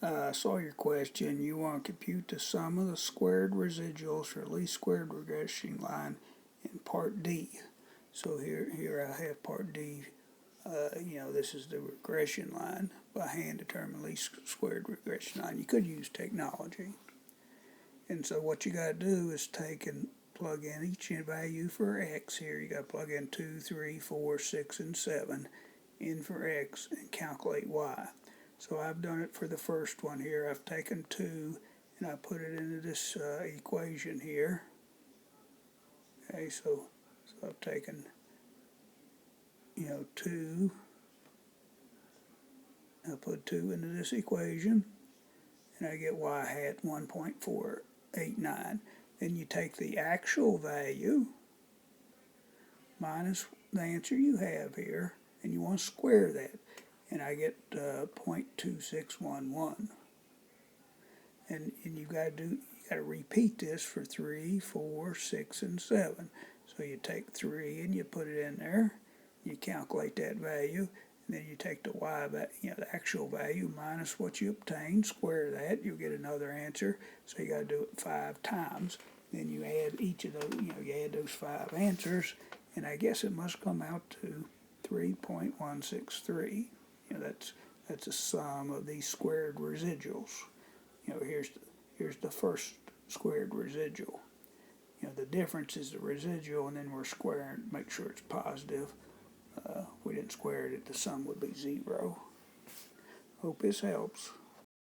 I saw your question. You want to compute the sum of the squared residuals for least squared regression line in part D. So here I have part D. This is the regression line. By hand determine least squared regression line. You could use technology. And so what you got to do is take and plug in each value for x here. You got to plug in 2, 3, 4, 6, and 7 in for x and calculate y. So I've done it for the first one here. I've taken 2 and I put it into this equation here. Okay, so I've taken 2. I put 2 into this equation and I get y hat 1.489. Then you take the actual value minus the answer you have here and you want to square that. And I get 0.2611. And you got to repeat this for 3, 4, 6, and 7. So you take 3 and you put it in there. You calculate that value, and then you take the y, the actual value minus what you obtained, square that. You'll get another answer. So you got to do it 5 times. Then you add each of those. You add those 5 answers, and I guess it must come out to 3.163. That's a sum of these squared residuals. Here's the first squared residual. The difference is the residual, and then we're squaring to make sure it's positive. If we didn't square it, the sum would be 0. Hope this helps.